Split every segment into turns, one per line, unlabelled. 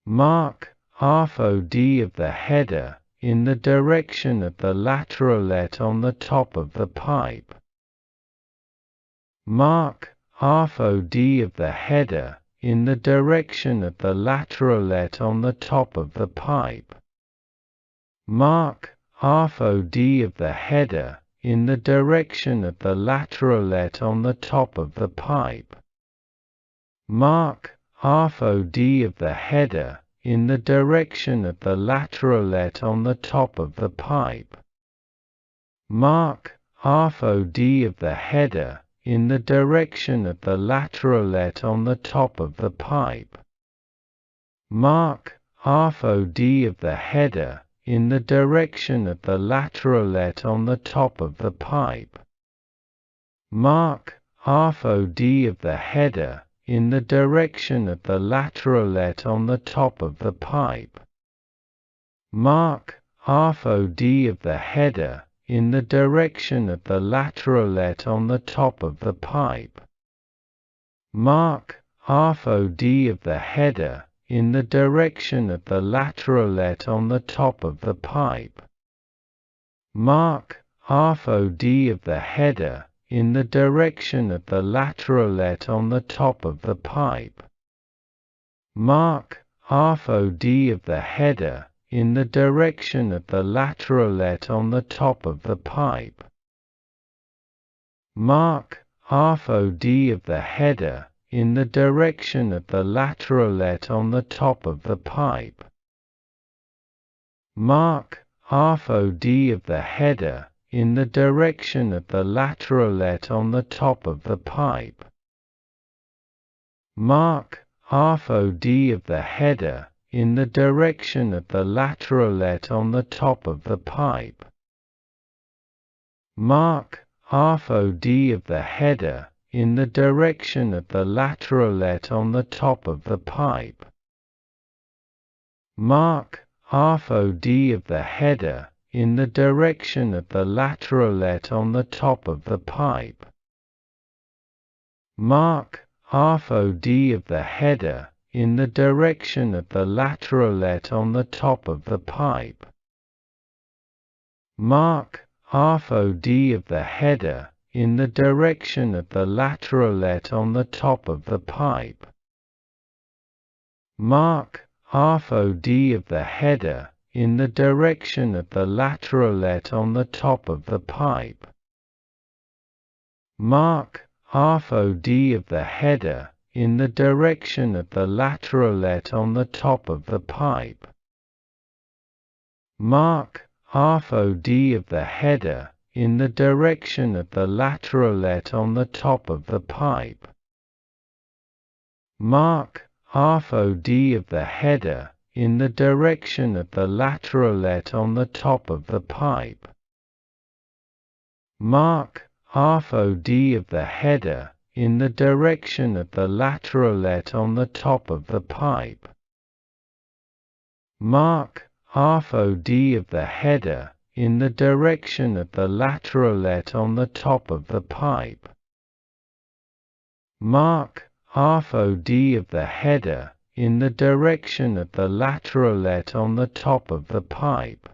Mark half OD of the header in the direction of the Laterolet on the top of the pipe. Mark half OD of the header in the direction of the Laterolet on the top of the pipe. Mark half OD of the header in the direction of the Laterolet on the top of the pipe. Mark half OD of the header in the direction of the Laterolet on the top of the pipe. Mark half OD of the header in the direction of the Laterolet on the top of the pipe. Mark half OD of the header in the direction of the Laterolet on the top of the pipe. Mark half OD of the header in the direction of the Laterolet on the top of the pipe. Mark half OD of the header in the direction of the Laterolet on the top of the pipe. Mark half OD of the header in the direction of the Laterolet on the top of the pipe. Mark half OD of the header in the direction of the Laterolet on the top of the pipe. Mark half OD of the header in the direction of the Laterolet on the top of the pipe. Mark half OD of the header in the direction of the Laterolet on the top of the pipe. Mark half OD of the header in the direction of the Laterolet on the top of the pipe. Mark half OD of the header in the direction of the Laterolet on the top of the pipe. Mark half OD of the header in the direction of the Laterolet on the top of the pipe. Mark half OD of the header in the direction of the Laterolet on the top of the pipe. Mark half OD of the header in the direction of the Laterolet on the top of the pipe. Mark half OD of the header in the direction of the Laterolet on the top of the pipe. Mark half OD of the header in the direction of the Laterolet on the top of the pipe. Mark half OD of the header in the direction of the Laterolet on the top of the pipe. Mark half OD of the header in the direction of the Laterolet on the top of the pipe. Mark half OD of the header in the direction of the Laterolet on the top of the pipe. Mark half OD of the header in the direction of the Laterolet on the top of the pipe. Mark half OD of the header in the direction of the Laterolet on the top of the pipe. Mark half OD of the header in the direction of the Laterolet on the top of the pipe.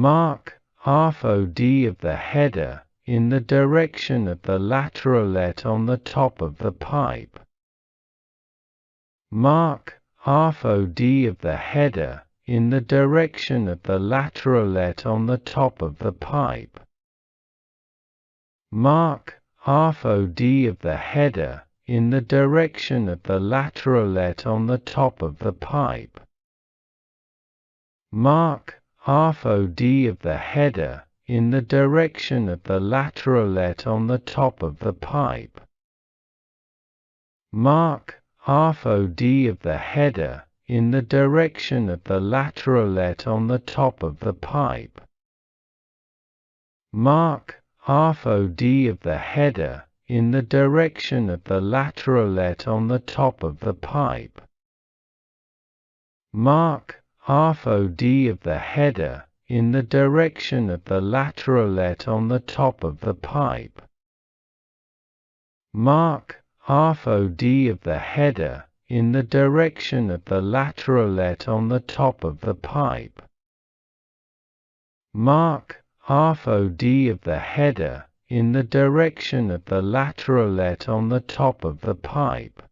Mark half OD of the header in the direction of the Laterolet on the top of the pipe. Mark half OD of the header in the direction of the Laterolet on the top of the pipe. Mark half OD of the header in the direction of the Laterolet on the top of the pipe. Mark half OD of the header in the direction of the Laterolet on the top of the pipe. Mark half OD of the header in the direction of the Laterolet on the top of the pipe. Mark half OD of the header in the direction of the Laterolet on the top of the pipe. Mark half OD of the header in the direction of the Laterolet on the top of the pipe. Mark half OD of the header in the direction of the Laterolet on the top of the pipe. Mark half OD of the header in the direction of the Laterolet on the top of the pipe.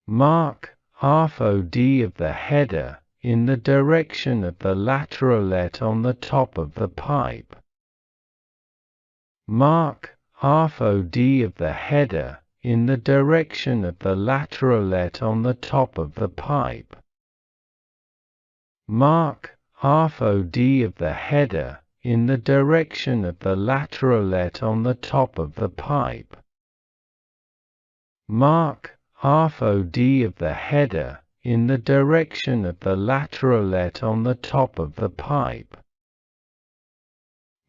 Mark half OD of the header in the direction of the Laterolet on the top of the pipe. Mark half OD of the header in the direction of the Laterolet on the top of the pipe. Mark half OD of the header in the direction of the Laterolet on the top of the pipe. Mark half OD of the header in the direction of the Laterolet on the top of the pipe.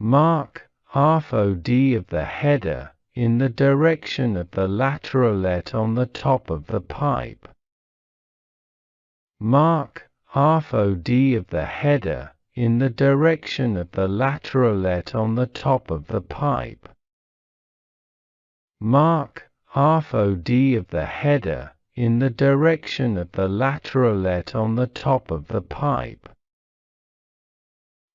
Mark half OD of the header in the direction of the Laterolet on the top of the pipe. Mark half OD of the header in the direction of the Laterolet on the top of the pipe. Mark half OD of the header in the direction of the Laterolet on the top of the pipe.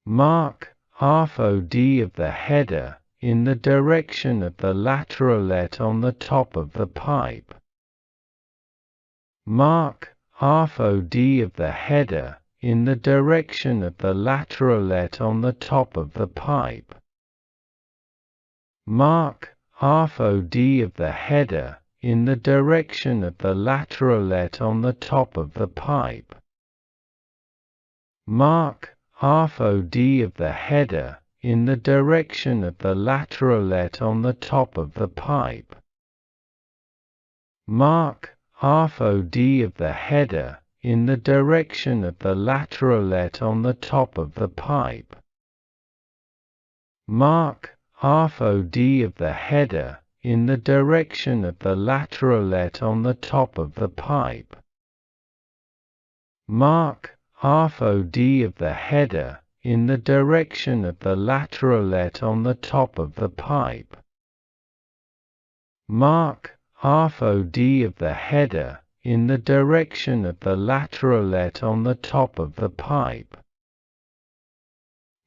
Mark half OD of the header in the direction of the Laterolet on the top of the pipe. Mark half OD of the header in the direction of the Laterolet on the top of the pipe. Mark half OD of the header in the direction of the Laterolet on the top of the pipe. Mark half OD of the header in the direction of the Laterolet on the top of the pipe. Mark half OD of the header in the direction of the Laterolet on the top of the pipe. Mark half OD of the header in the direction of the Laterolet on the top of the pipe. Mark half OD of the header in the direction of the Laterolet on the top of the pipe. Mark half OD of the header in the direction of the Laterolet on the top of the pipe.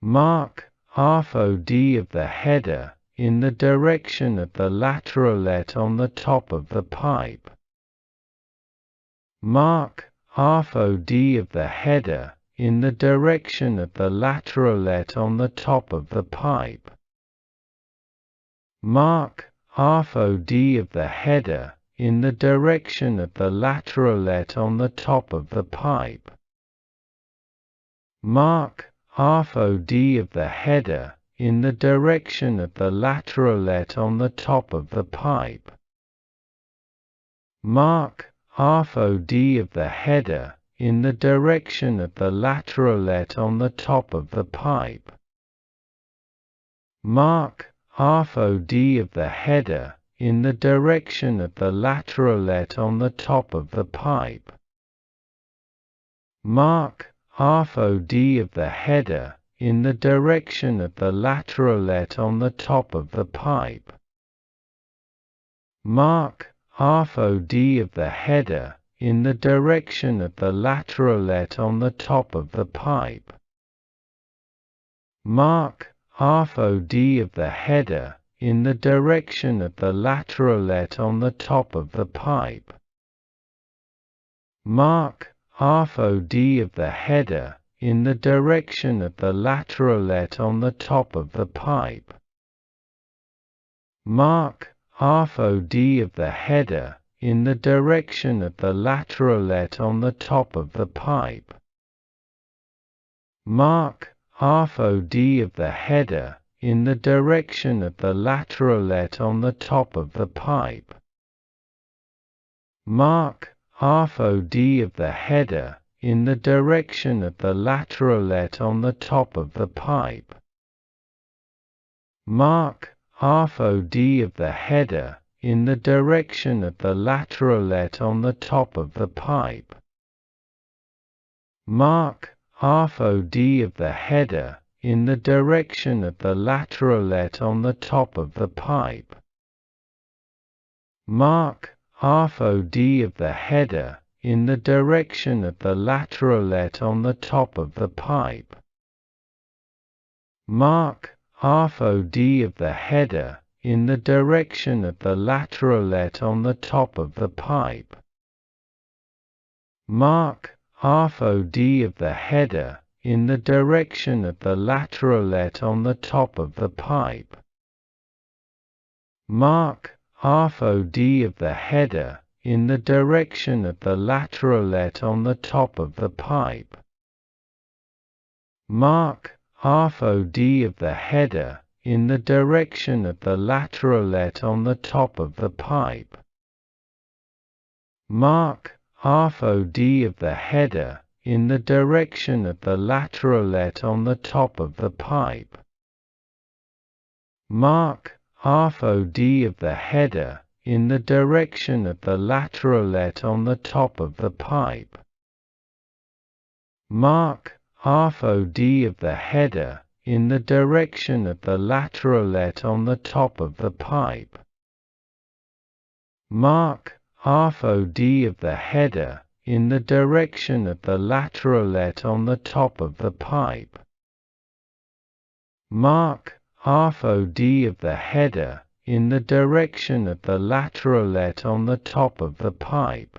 Mark half OD of the header in the direction of the Laterolet on the top of the pipe. Mark half OD of the header in the direction of the Laterolet on the top of the pipe. Mark half OD of the header in the direction of the Laterolet on the top of the pipe. Mark half OD of the header in the direction of the Laterolet on the top of the pipe. Mark half OD of the header in the direction of the Laterolet on the top of the pipe. Mark half OD of the header in the direction of the Laterolet on the top of the pipe. Mark half OD of the header in the direction of the Laterolet on the top of the pipe. Mark half OD of the header in the direction of the Laterolet on the top of the pipe. Mark half OD of the header in the direction of the Laterolet on the top of the pipe. Mark half OD of the header in the direction of the Laterolet on the top of the pipe. Mark half OD of the header in the direction of the Laterolet on the top of the pipe. Mark half OD of the header in the direction of the Laterolet on the top of the pipe. Mark half OD of the header in the direction of the Laterolet on the top of the pipe. Mark half OD of the header in the direction of the Laterolet on the top of the pipe. Mark half OD of the header in the direction of the Laterolet on the top of the pipe. Mark half OD of the header in the direction of the laterolet on the top of the pipe. Mark half OD of the header in the direction of the laterolet on the top of the pipe. Mark half OD of the header in the direction of the laterolet on the top of the pipe. Mark half OD of the header in the direction of the laterolet on the top of the pipe. Mark half OD of the header in the direction of the laterolet on the top of the pipe. Mark half OD of the header in the direction of the laterolet on the top of the pipe. Mark half OD of the header in the direction of the laterolet on the top of the pipe. Mark half OD of the header in the direction of the laterolet on the top of the pipe. Mark half OD of the header in the direction of the laterolet on the top of the pipe. Mark half OD of the header in the direction of the laterolet on the top of the pipe.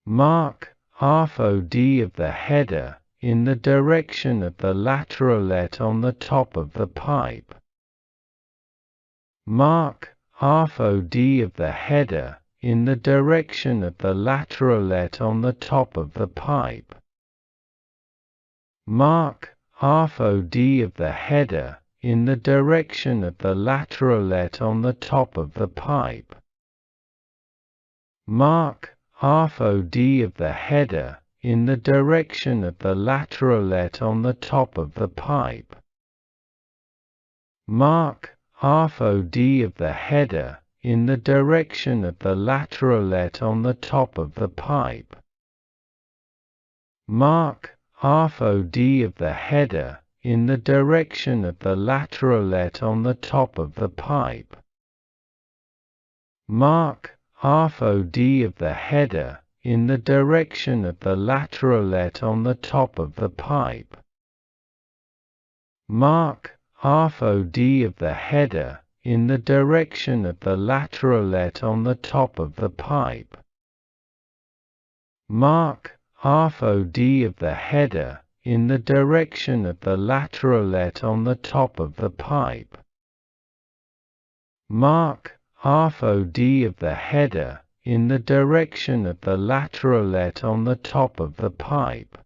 Mark half OD of the header in the direction of the laterolet on the top of the pipe. Mark half OD of the header in the direction of the laterolet on the top of the pipe. Mark half OD of the header in the direction of the laterolet on the top of the pipe. Mark half OD of the header in the direction of the laterolet on the top of the pipe. Mark half OD of the header in the direction of the laterolet on the top of the pipe. Mark half OD of the header in the direction of the laterolet on the top of the pipe. Mark half OD of the header in the direction of the laterolet on the top of the pipe. Mark half OD of the header in the direction of the laterolet on the top of the pipe. Mark half OD of the header in the direction of the laterolet on the top of the pipe. Mark half OD of the header in the direction of the laterolet on the top of the pipe.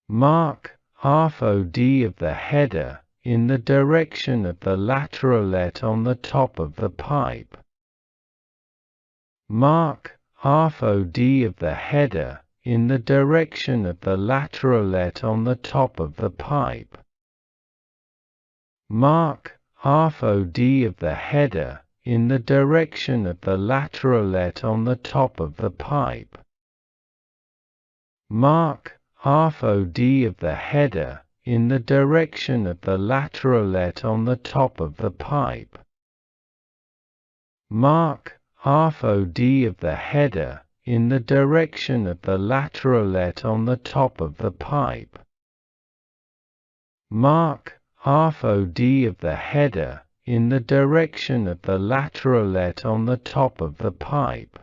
Mark half OD of the header in the direction of the laterolet on the top of the pipe. Mark half OD of the header in the direction of the laterolet on the top of the pipe. Mark half OD of the header in the direction of the laterolet on the top of the pipe. Mark half OD of the header in the direction of the laterolet on the top of the pipe. Mark half OD of the header in the direction of the laterolet on the top of the pipe. Mark half OD of the header in the direction of the laterolet on the top of the pipe.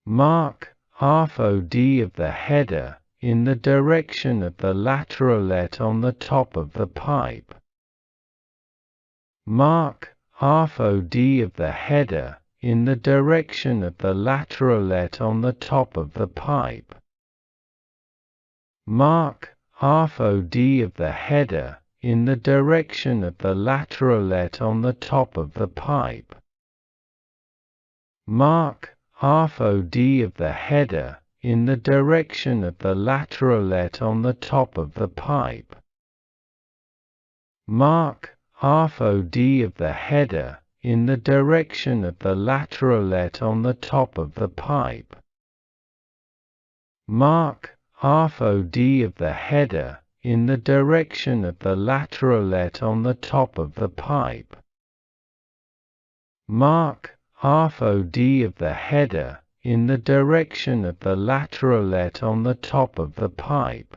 Mark half OD of the header in the direction of the laterolet on the top of the pipe. Mark half OD of the header in the direction of the laterolet on the top of the pipe. Mark half OD of the header in the direction of the laterolet on the top of the pipe. Mark half OD of the header in the direction of the laterolet on the top of the pipe. Mark half OD of the header in the direction of the laterolet on the top of the pipe. Mark half OD of the header in the direction of the laterolet on the top of the pipe. Mark half OD of the header in the direction of the laterolet on the top of the pipe.